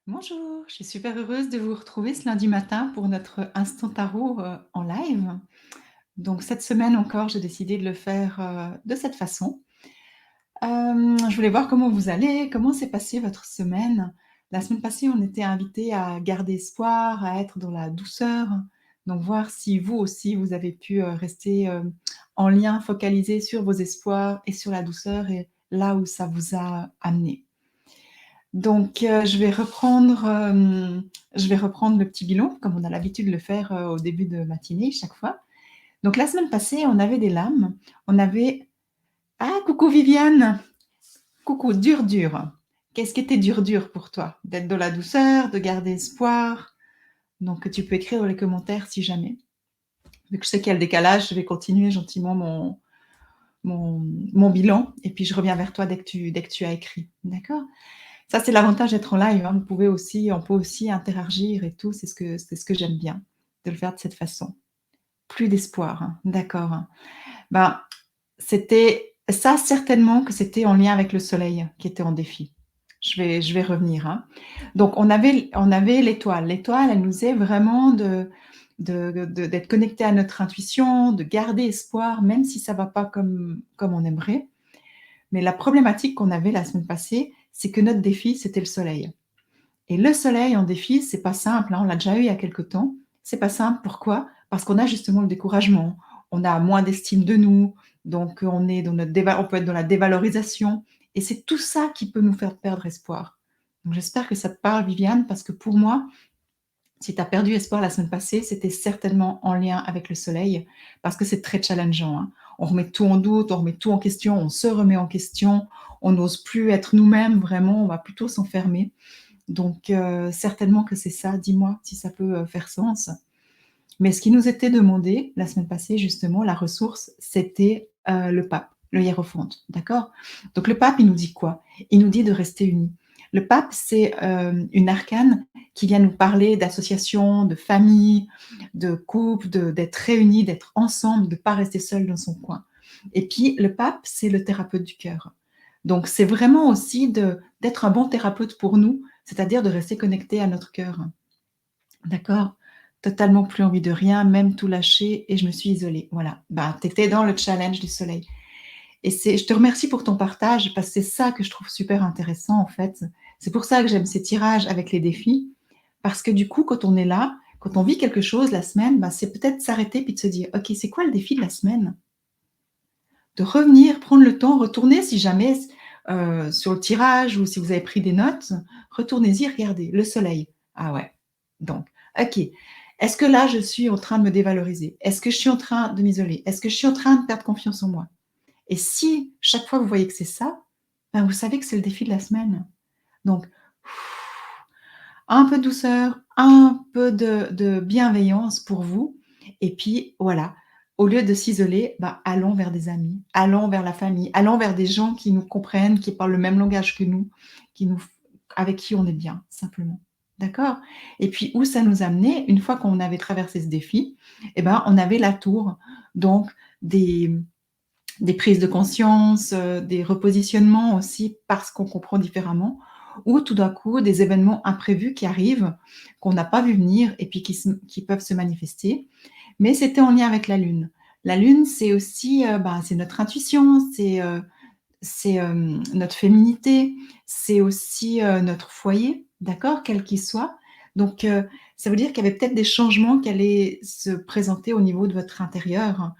Bonjour, je suis super heureuse de vous retrouver ce lundi matin pour notre instant tarot, en live. Donc cette semaine encore, j'ai décidé de le faire, de cette façon. Je voulais voir comment vous allez, comment s'est passée votre semaine? La semaine passée, on était invités à garder espoir, à être dans la douceur. Donc voir si vous aussi, vous avez pu, rester, en lien, focalisé sur vos espoirs et sur la douceur et là où ça vous a amené. Donc, je vais reprendre le petit bilan comme on a l'habitude de le faire, au début de matinée chaque fois. Donc la semaine passée, on avait des lames. On avait ah coucou Viviane! Coucou, dur, dur. Qu'est-ce qui était dur, dur pour toi? D'être dans la douceur, de garder espoir? Donc tu peux écrire dans les commentaires si jamais. Vu que je sais qu'il y a le décalage, je vais continuer gentiment mon bilan et puis je reviens vers toi dès que tu as écrit. D'accord? Ça, c'est l'avantage d'être en live, hein. On peut aussi interagir et tout, c'est ce que j'aime bien, de le faire de cette façon. Plus d'espoir, hein, d'accord. Ben, c'était ça certainement que c'était en lien avec le soleil qui était en défi. Je vais revenir, hein. Donc on avait l'étoile. L'étoile, elle nous est vraiment d'être connecté à notre intuition, de garder espoir, même si ça va pas comme on aimerait. Mais la problématique qu'on avait la semaine passée, c'est que notre défi, c'était le soleil. Et le soleil en défi, c'est pas simple, hein, on l'a déjà eu il y a quelque temps. C'est pas simple, pourquoi? Parce qu'on a justement le découragement, on a moins d'estime de nous, donc on est dans on peut être dans la dévalorisation et c'est tout ça qui peut nous faire perdre espoir. Donc j'espère que ça te parle Viviane, parce que pour moi, si tu as perdu espoir la semaine passée, c'était certainement en lien avec le soleil, parce que c'est très challengeant, hein. On remet tout en doute, on remet tout en question, on se remet en question, on n'ose plus être nous-mêmes vraiment, on va plutôt s'enfermer. Donc certainement que c'est ça. Dis-moi si ça peut, faire sens. Mais ce qui nous était demandé la semaine passée justement, la ressource, c'était, le pape, le hiérophante, d'accord? Donc le pape, il nous dit quoi? Il nous dit de rester unis. Le pape, c'est, une arcane qui vient nous parler d'association, de famille, de couple, d'être réunis, d'être ensemble, de ne pas rester seul dans son coin. Et puis le pape, c'est le thérapeute du cœur. Donc c'est vraiment aussi d'être un bon thérapeute pour nous, c'est-à-dire de rester connecté à notre cœur. D'accord? Totalement plus envie de rien, même tout lâcher et je me suis isolée. Voilà, bah, tu étais dans le challenge du soleil et c'est je te remercie pour ton partage parce que c'est ça que je trouve super intéressant, en fait. C'est pour ça que j'aime ces tirages avec les défis parce que du coup, quand on est là, quand on vit quelque chose la semaine, bah, c'est peut-être s'arrêter puis de se dire: «OK, c'est quoi le défi de la semaine?» De revenir, prendre le temps, retourner si jamais sur le tirage ou si vous avez pris des notes, retournez-y, regardez le soleil. Ah ouais, donc OK. Est-ce que là, je suis en train de me dévaloriser? Est-ce que je suis en train de m'isoler? Est-ce que je suis en train de perdre confiance en moi? Et si chaque fois vous voyez que c'est ça, ben, vous savez que c'est le défi de la semaine. Donc un peu de douceur, un peu de bienveillance pour vous et puis voilà, au lieu de s'isoler, bah, allons vers des amis, allons vers la famille, allons vers des gens qui nous comprennent, qui parlent le même langage que nous, qui nous avec qui on est bien, simplement. D'accord? Et puis où ça nous amenait, une fois qu'on avait traversé ce défi, et ben, on avait la tour, donc des des prises de conscience, des repositionnements aussi parce qu'on comprend différemment ou tout d'un coup des événements imprévus qui arrivent, qu'on n'a pas vu venir et puis qui peuvent se manifester. Mais c'était en lien avec la lune. La lune, c'est aussi, bah, c'est notre intuition, notre féminité, c'est aussi, notre foyer, d'accord? Quel qu'il soit. Donc ça veut dire qu'il y avait peut-être des changements qui allaient se présenter au niveau de votre intérieur,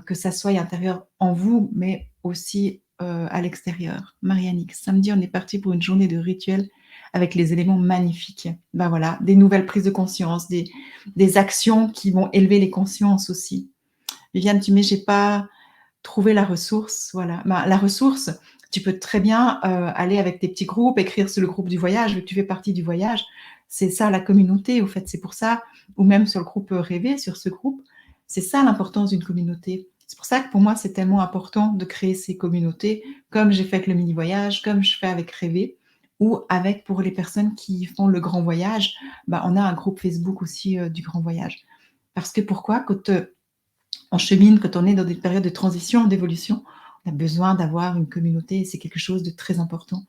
que ça soit intérieur en vous, mais aussi, à l'extérieur. Marianne samedi, on est parti pour une journée de rituel avec les éléments magnifiques. Ben voilà, des nouvelles prises de conscience, des actions qui vont élever les consciences aussi. Viviane, tu mets: «J'ai pas trouvé la ressource», voilà. Ben, la ressource, tu peux très bien, aller avec tes petits groupes, écrire sur le groupe du voyage, vu que tu fais partie du voyage. C'est ça la communauté, au fait, c'est pour ça ou même sur le groupe, Rêver, sur ce groupe, c'est ça l'importance d'une communauté. C'est pour ça que pour moi, c'est tellement important de créer ces communautés, comme j'ai fait avec le mini voyage, comme je fais avec Rêver ou avec pour les personnes qui font le grand voyage, bah, on a un groupe Facebook aussi, du grand voyage. Parce que pourquoi? Quand, on chemine, quand on est dans des périodes de transition, d'évolution, on a besoin d'avoir une communauté et c'est quelque chose de très important.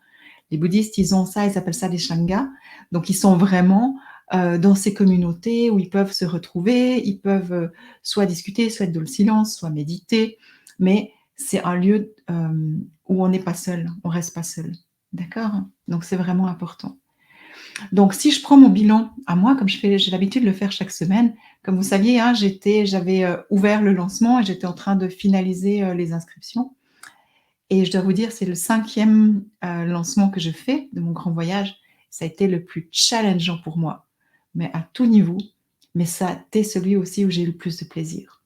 Les bouddhistes, ils ont ça, ils appellent ça des sanghas. Donc ils sont vraiment, dans ces communautés où ils peuvent se retrouver, ils peuvent, soit discuter, soit être dans le silence, soit méditer, mais c'est un lieu, où on n'est pas seul, on reste pas seul. D'accord? Donc c'est vraiment important. Donc si je prends mon bilan à moi, comme j'ai l'habitude de le faire chaque semaine, comme vous saviez, hein, j'avais, ouvert le lancement et j'étais en train de finaliser, les inscriptions et je dois vous dire, c'est le 5e, lancement que je fais de mon grand voyage. Ça a été le plus challengeant pour moi, mais à tout niveau, mais ça a été celui aussi où j'ai eu le plus de plaisir.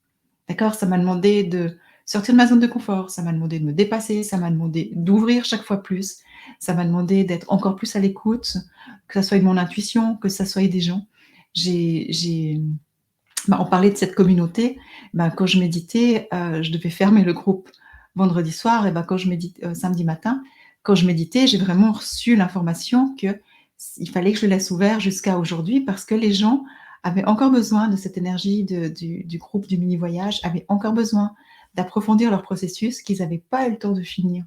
D'accord? Ça m'a demandé de sortir de ma zone de confort, ça m'a demandé de me dépasser, ça m'a demandé d'ouvrir chaque fois plus, ça m'a demandé d'être encore plus à l'écoute, que ça soit de mon intuition, que ça soit des gens. J'ai on parlait de cette communauté, quand je méditais, je devais fermer le groupe vendredi soir et quand je médite samedi matin, quand je méditais, j'ai vraiment reçu l'information que il fallait que je le laisse ouvert jusqu'à aujourd'hui parce que les gens avaient encore besoin de cette énergie du groupe du mini voyage, avaient encore besoin d'approfondir leur processus qu'ils n'avaient pas eu le temps de finir.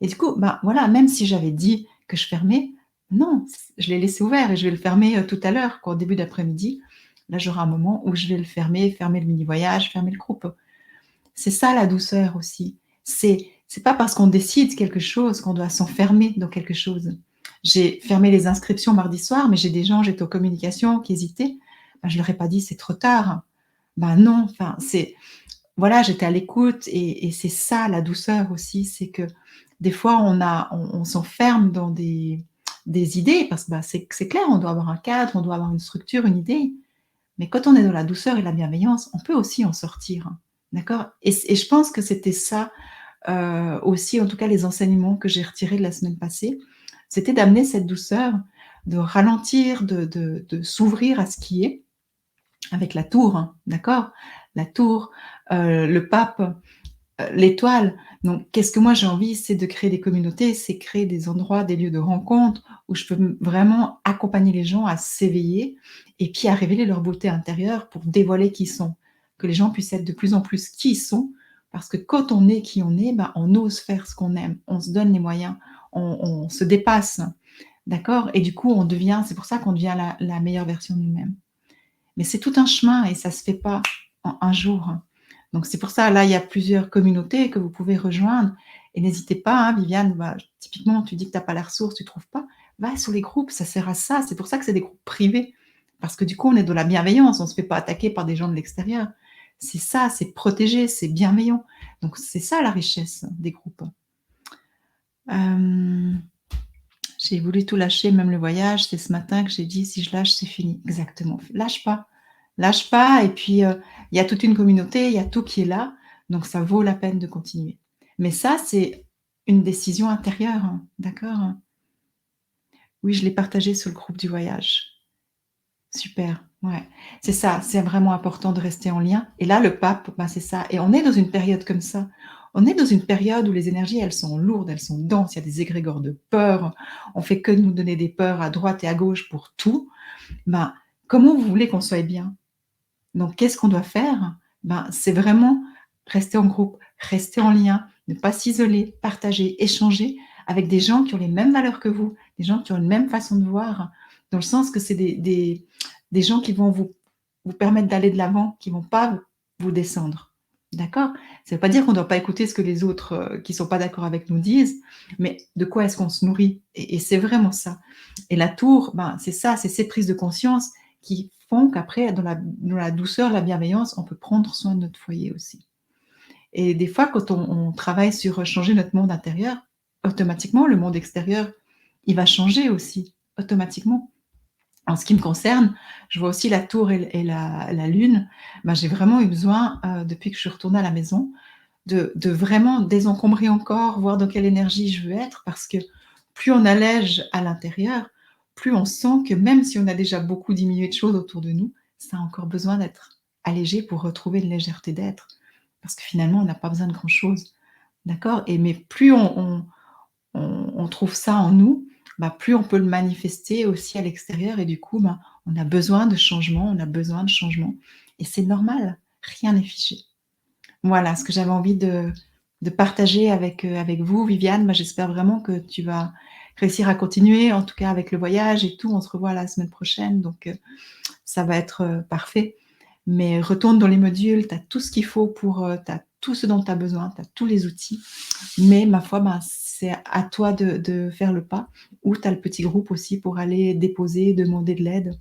Et du coup, voilà, même si j'avais dit que je fermais, non, je l'ai laissé ouvert et je vais le fermer, tout à l'heure, quoi, en début d'après-midi. Là, j'aurai un moment où je vais le fermer, fermer le mini voyage, fermer le groupe. C'est ça la douceur aussi. C'est pas parce qu'on décide quelque chose qu'on doit s'enfermer dans quelque chose. J'ai fermé les inscriptions mardi soir, mais j'ai des gens, j'étais en communication, qui hésitaient. Je leur ai pas dit: «C'est trop tard». Non, enfin, voilà, j'étais à l'écoute et c'est ça la douceur aussi, c'est que des fois on s'enferme dans des idées parce que, c'est clair, on doit avoir un cadre, on doit avoir une structure, une idée, mais quand on est dans la douceur et la bienveillance, on peut aussi en sortir, hein, d'accord? Et je pense que c'était ça, aussi, en tout cas les enseignements que j'ai retirés de la semaine passée, c'était d'amener cette douceur, de ralentir, de s'ouvrir à ce qui est, avec la tour, hein, d'accord? La tour, le pape, l'étoile. Donc qu'est-ce que moi j'ai envie? C'est de créer des communautés, c'est créer des endroits, des lieux de rencontre où je peux vraiment accompagner les gens à s'éveiller et puis à révéler leur beauté intérieure pour dévoiler qui ils sont. Que les gens puissent être de plus en plus qui ils sont, parce que quand on est qui on est, on ose faire ce qu'on aime, on se donne les moyens, on se dépasse, d'accord? Et du coup, c'est pour ça qu'on devient la meilleure version de nous-mêmes. Mais c'est tout un chemin et ça se fait pas en un jour. Donc c'est pour ça, là, il y a plusieurs communautés que vous pouvez rejoindre et n'hésitez pas, hein, Viviane, typiquement, tu dis que tu as pas la ressource, tu trouves pas, va sur les groupes, ça sert à ça. C'est pour ça que c'est des groupes privés parce que du coup, on est dans la bienveillance, on se fait pas attaquer par des gens de l'extérieur. C'est ça, c'est protégé, c'est bienveillant. Donc c'est ça la richesse des groupes. Hem J'ai voulu tout lâcher, même le voyage. C'est ce matin que j'ai dit: «Si je lâche, c'est fini». Exactement, lâche pas. Lâche pas et puis, il y a toute une communauté, il y a tout qui est là, donc ça vaut la peine de continuer. Mais ça, c'est une décision intérieure, hein, d'accord? Oui, je l'ai partagé sur le groupe du voyage. Super, ouais. C'est ça, c'est vraiment important de rester en lien et là, le pape, c'est ça et on est dans une période comme ça. On est dans une période où les énergies, elles sont lourdes, elles sont denses, il y a des égrégores de peur. On fait que nous donner des peurs à droite et à gauche pour tout. Ben, comment vous voulez qu'on soit bien? Donc qu'est-ce qu'on doit faire? C'est vraiment rester en groupe, rester en lien, ne pas s'isoler, partager, échanger avec des gens qui ont les mêmes valeurs que vous, des gens qui ont une même façon de voir, dans le sens que c'est des gens qui vont vous permettre d'aller de l'avant, qui vont pas vous descendre. D'accord? Ça veut pas dire qu'on doit pas écouter ce que les autres, qui sont pas d'accord avec nous disent, mais de quoi est-ce qu'on se nourrit? Et c'est vraiment ça. Et la tour, c'est ça, c'est ces prises de conscience qui font qu'après, dans la douceur, la bienveillance, on peut prendre soin de notre foyer aussi. Et des fois, quand on travaille sur changer notre monde intérieur, automatiquement, le monde extérieur, il va changer aussi, automatiquement. En ce qui me concerne, je vois aussi la tour et la lune. J'ai vraiment eu besoin, depuis que je suis retournée à la maison, de vraiment désencombrer encore, voir dans quelle énergie je veux être, parce que plus on allège à l'intérieur, plus on sent que même si on a déjà beaucoup diminué de choses autour de nous, ça a encore besoin d'être allégé pour retrouver une légèreté d'être. Parce que finalement, on n'a pas besoin de grand-chose, d'accord? Mais plus on trouve ça en nous, plus on peut le manifester aussi à l'extérieur et du coup, on a besoin de changement, on a besoin de changement et c'est normal, rien n'est figé. Voilà ce que j'avais envie de partager avec vous, Viviane. J'espère vraiment que tu vas réussir à continuer, en tout cas avec le voyage et tout. On se revoit la semaine prochaine, donc ça va être, parfait. Mais retourne dans les modules, tu as tout ce qu'il faut pour, tu as tout ce dont tu as besoin, tu as tous les outils. Mais ma foi, ben, c'est à toi de faire le pas ou tu as le petit groupe aussi pour aller déposer, demander de l'aide.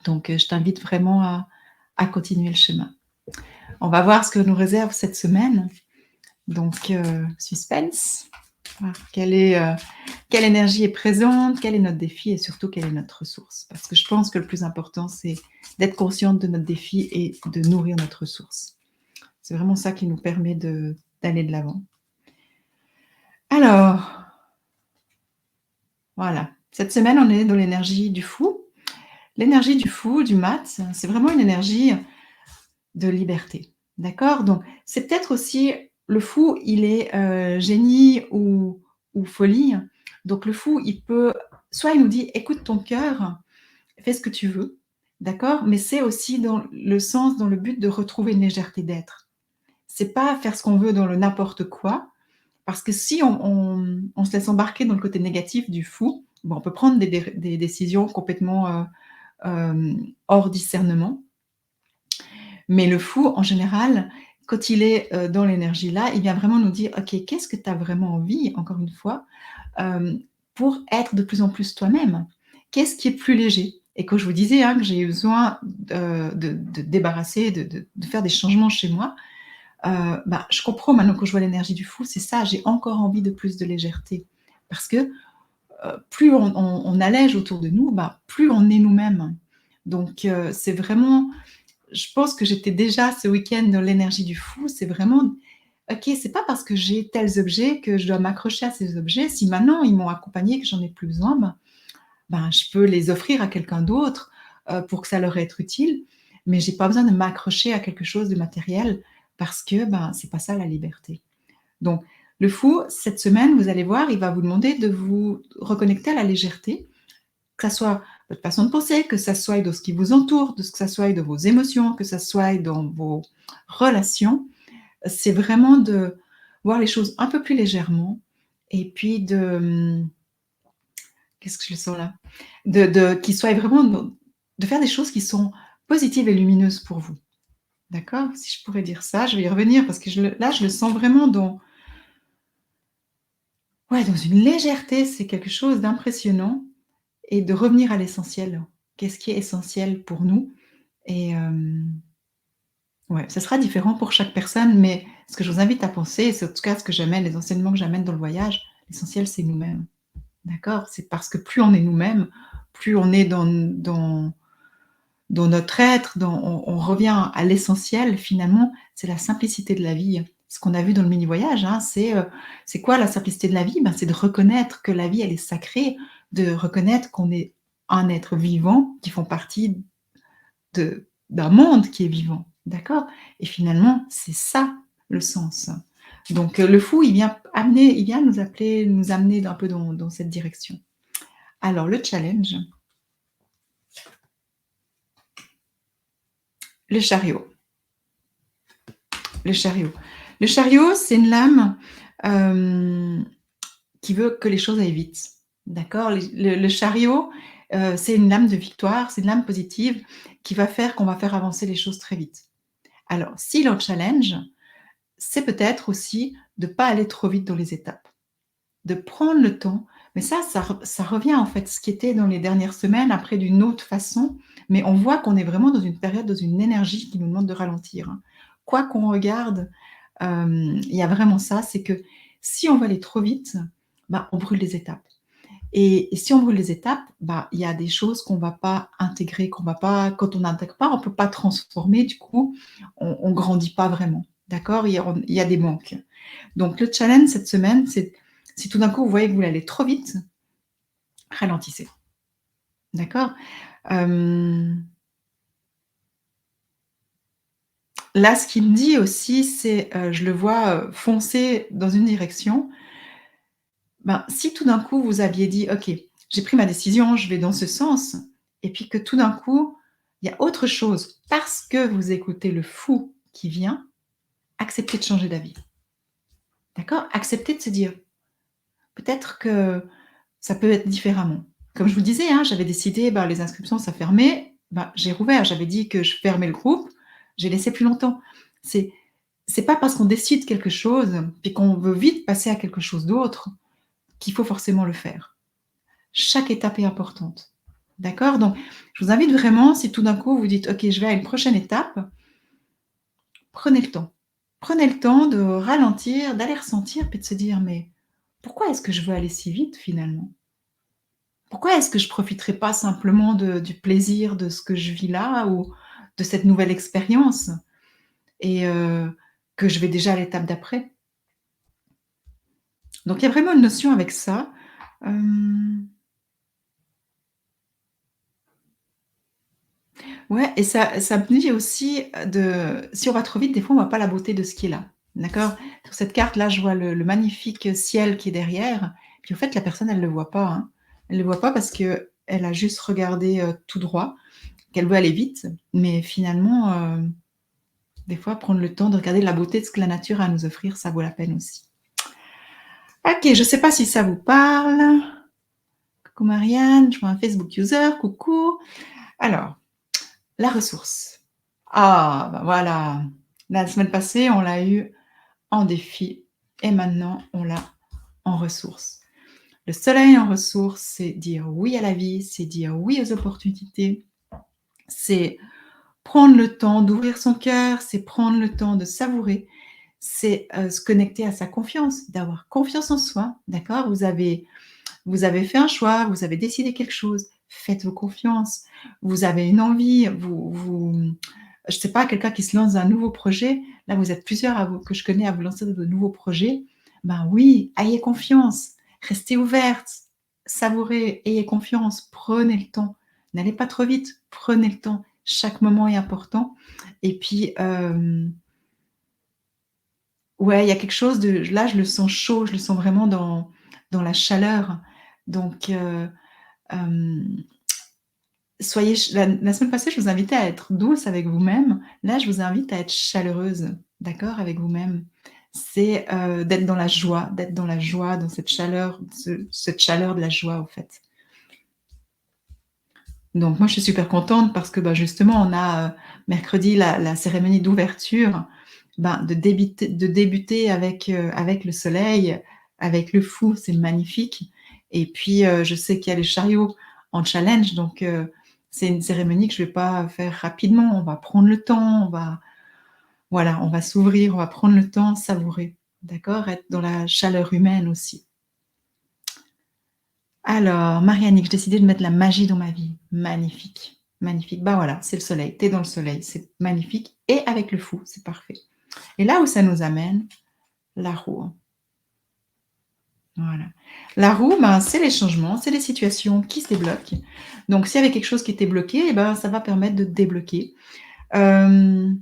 Donc je t'invite vraiment à continuer le chemin. On va voir ce que nous réserve cette semaine. Donc suspense, voir quelle énergie est présente, quel est notre défi et surtout quelle est notre ressource. Parce que je pense que le plus important, c'est d'être consciente de notre défi et de nourrir notre ressource. C'est vraiment ça qui nous permet d'aller de l'avant. Alors, voilà. Cette semaine, on est dans l'énergie du fou. L'énergie du fou, du mat, c'est vraiment une énergie de liberté. D'accord? Donc, c'est peut-être aussi le fou, il est génie ou folie. Donc, le fou, il peut, soit il nous dit écoute ton cœur, fais ce que tu veux. D'accord? Mais c'est aussi dans le sens, dans le but de retrouver une légèreté d'être. C'est pas faire ce qu'on veut dans le n'importe quoi, parce que si on se laisse embarquer dans le côté négatif du fou, bon, on peut prendre des décisions complètement hors discernement. Mais le fou, en général, quand il est dans l'énergie là, il vient vraiment nous dire ok, qu'est-ce que tu as vraiment envie, encore une fois, pour être de plus en plus toi-même. Qu'est-ce qui est plus léger? Et quand je vous disais que j'ai eu besoin de débarrasser, de faire des changements chez moi, je comprends maintenant quand je vois l'énergie du fou, c'est ça, j'ai encore envie de plus de légèreté. Parce que plus on allège autour de nous, plus on est nous-mêmes. Donc c'est vraiment, je pense que j'étais déjà ce week-end dans l'énergie du fou, c'est vraiment, ok, c'est pas parce que j'ai tels objets que je dois m'accrocher à ces objets. Si maintenant ils m'ont accompagné, que j'en ai plus besoin, je peux les offrir à quelqu'un d'autre pour que ça leur être utile, mais j'ai pas besoin de m'accrocher à quelque chose de matériel parce que c'est pas ça la liberté. Donc le fou, cette semaine, vous allez voir, il va vous demander de vous reconnecter à la légèreté, que ça soit votre façon de penser, que ça soit dans ce qui vous entoure, que ça soit dans vos émotions, que ça soit dans vos relations. C'est vraiment de voir les choses un peu plus légèrement et puis de, qu'est-ce que je sens là? Qu'ils soient vraiment de faire des choses qui sont positives et lumineuses pour vous. D'accord? Si je pourrais dire ça, je vais y revenir parce que là, je le sens vraiment dans une légèreté, c'est quelque chose d'impressionnant et de revenir à l'essentiel. Qu'est-ce qui est essentiel pour nous? Et ouais, ça sera différent pour chaque personne, mais ce que je vous invite à penser, et c'est en tout cas ce que j'amène, les enseignements que j'amène dans le voyage, l'essentiel, c'est nous-mêmes. D'accord? C'est parce que plus on est nous-mêmes, plus on est dans notre être, on revient à l'essentiel finalement, c'est la simplicité de la vie. Ce qu'on a vu dans le mini-voyage, c'est quoi la simplicité de la vie? C'est de reconnaître que la vie, elle est sacrée, de reconnaître qu'on est un être vivant qui font partie d'un monde qui est vivant. D'accord? Et finalement, c'est ça le sens. Donc le fou, il vient nous appeler, nous amener un peu dans cette direction. Alors le challenge, le chariot. Le chariot. Le chariot, c'est une lame qui veut que les choses aillent vite. D'accord? Le chariot, c'est une lame de victoire, c'est une lame positive qui va faire qu'on va faire avancer les choses très vite. Alors, si le challenge, c'est peut-être aussi de ne pas aller trop vite dans les étapes, de prendre le temps. Mais ça revient en fait, ce qui était dans les dernières semaines, après d'une autre façon. Mais on voit qu'on est vraiment dans une période, dans une énergie qui nous demande de ralentir. Quoi qu'on regarde, il y a vraiment ça, c'est que si on va aller trop vite, on brûle les étapes. Et si on brûle les étapes, il y a des choses qu'on ne va pas intégrer, quand on n'intègre pas, on ne peut pas transformer, du coup, on ne grandit pas vraiment. D'accord? Il y a des manques. Donc le challenge cette semaine, c'est si tout d'un coup vous voyez que vous allez trop vite, ralentissez. D'accord? Là, ce qu'il me dit aussi, c'est, je le vois, foncer dans une direction. Si tout d'un coup vous aviez dit: «OK, j'ai pris ma décision, je vais dans ce sens», et puis que tout d'un coup, il y a autre chose, parce que vous écoutez le fou qui vient, acceptez de changer d'avis. D'accord? Acceptez de se dire: «Peut-être que Ça peut être différemment. Comme je vous le disais, hein, j'avais décidé, bah, les inscriptions, ça fermait, bah, j'ai rouvert. J'avais dit que je fermais le groupe, j'ai laissé plus longtemps. C'est c'est pas parce qu'on décide quelque chose, puis qu'on veut vite passer à quelque chose d'autre, qu'il faut forcément le faire. Chaque étape est importante. D'accord? Donc, je vous invite vraiment, si tout d'un coup vous dites: «OK, je vais à une prochaine étape», prenez le temps. Prenez le temps de ralentir, d'aller ressentir, puis de se dire: «Mais pourquoi est-ce que je veux aller si vite finalement? Pourquoi est-ce que je profiterai pas simplement du plaisir de ce que je vis là ou de cette nouvelle expérience et que je vais déjà à l'étape d'après?» Donc il y a vraiment une notion avec ça. Hem, ouais et ça me dit aussi, de si on va trop vite, des fois, on voit pas la beauté de ce qui est là. D'accord? Sur cette carte-là, je vois le magnifique ciel qui est derrière, puis en fait, la personne, elle le voit pas, hein. Elle le voit pas parce qu'elle a juste regardé, tout droit, qu'elle veut aller vite, mais finalement, des fois, prendre le temps de regarder la beauté de ce que la nature a à nous offrir, ça vaut la peine aussi. OK, je sais pas si ça vous parle. Coucou Marianne, je vois un Facebook user, coucou. Alors, la ressource. Ah, bah, voilà. La semaine passée, on l'a eu en défi et maintenant on l'a en ressource. Le soleil en ressource, c'est dire oui à la vie, c'est dire oui aux opportunités, c'est prendre le temps d'ouvrir son cœur, c'est prendre le temps de savourer, c'est, se connecter à sa confiance, d'avoir confiance en soi, d'accord? Vous avez fait un choix, vous avez décidé quelque chose, faites-vous confiance. Vous avez une envie, je sais pas, quelqu'un qui se lance dans un nouveau projet, là vous êtes plusieurs à vous que je connais à vous lancer dans de nouveaux projets, ben oui, ayez confiance, restez ouverte, savourez, ayez confiance, prenez le temps. N'allez pas trop vite, prenez le temps. Chaque moment est important et puis, ouais, il y a quelque chose de là, je le sens chaud, je le sens vraiment dans la chaleur donc hem soyez ch la semaine passée, je vous invitais à être douce avec vous-même. Là, je vous invite à être chaleureuse, d'accord, avec vous-même. C'est, d'être dans la joie, dans cette chaleur de la joie, en fait. Donc moi, je suis super contente parce que, bah, justement, on a, mercredi la cérémonie d'ouverture, ben, de débuter avec le soleil, avec le fou, c'est magnifique et puis, je sais qu'il y a les chariots en challenge donc c'est une cérémonie que je vais pas faire rapidement. On va prendre le temps, voilà, on va s'ouvrir, on va prendre le temps, savourer, d'accord? Être dans la chaleur humaine aussi. Alors, Marianne, j'ai décidé de mettre la magie dans ma vie. Magnifique, magnifique. Bah, voilà, c'est le soleil. Tu es dans le soleil, c'est magnifique et avec le fou, c'est parfait. Et là où ça nous amène, la roue, hein. Voilà. La roue, ben, c'est les changements, c'est les situations qui se débloquent. Donc s'il y avait quelque chose qui était bloqué et ben, ça va permettre de débloquer. Hem,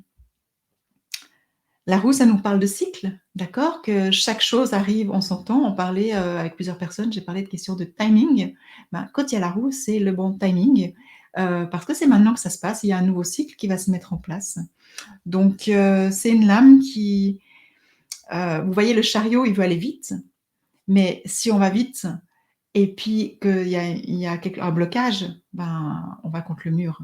la roue, ça nous parle de cycle, d'accord? Que chaque chose arrive en son temps. On parlait, avec plusieurs personnes, j'ai parlé de questions de timing. Ben, quand il y a la roue, c'est le bon timing, parce que c'est maintenant que ça se passe. Il y a un nouveau cycle qui va se mettre en place. Donc c'est une lame qui, vous voyez le chariot, il veut aller vite, mais si on va vite et puis qu'il y a un blocage, ben, on va contre le mur.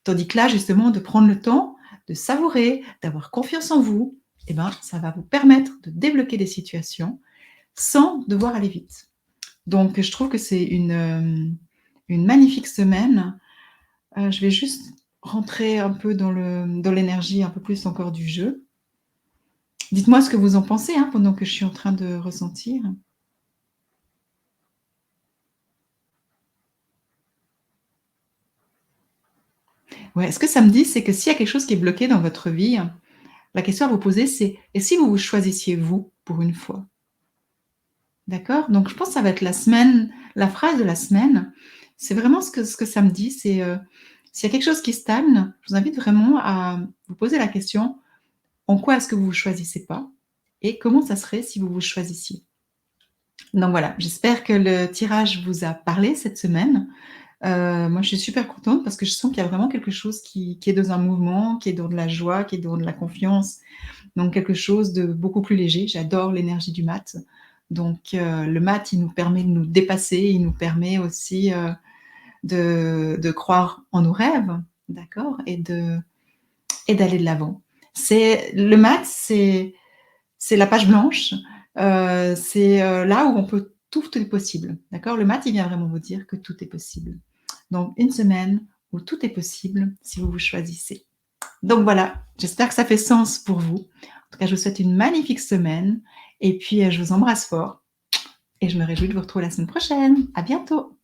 Tandis que là, justement, de prendre le temps, de savourer, d'avoir confiance en vous, et ben, ça va vous permettre de débloquer des situations sans devoir aller vite. Donc je trouve que c'est une magnifique semaine. Je vais juste rentrer un peu dans l'énergie un peu plus encore du jeu. Dites-moi ce que vous en pensez, hein, pendant que je suis en train de ressentir. Ouais, ce que ça me dit, c'est que s'il y a quelque chose qui est bloqué dans votre vie, la question à vous poser, c'est: «Et si vous vous choisissiez vous, pour une fois?» D'accord? Donc je pense que ça va être la phrase de la semaine. C'est vraiment ce que ça me dit, c'est, s'il y a quelque chose qui stagne, je vous invite vraiment à vous poser la question: en quoi est-ce que vous vous choisissez pas? Et comment ça serait si vous vous choisissiez? Donc voilà, j'espère que le tirage vous a parlé cette semaine. Moi, je suis super contente parce que je sens qu'il y a vraiment quelque chose qui est dans un mouvement, qui est dans de la joie, qui est dans de la confiance, donc quelque chose de beaucoup plus léger. J'adore l'énergie du mat, Donc le maths, il nous permet de nous dépasser, il nous permet aussi, de croire en nos rêves, d'accord? Et d'aller de l'avant. C'est le maths, c'est la page blanche, c'est, là où on peut tout est possible, d'accord? Le maths, il vient vraiment vous dire que tout est possible. Donc une semaine où tout est possible si vous vous choisissez. Donc voilà, j'espère que ça fait sens pour vous. En tout cas, je vous souhaite une magnifique semaine et puis, je vous embrasse fort et je me réjouis de vous retrouver la semaine prochaine. À bientôt.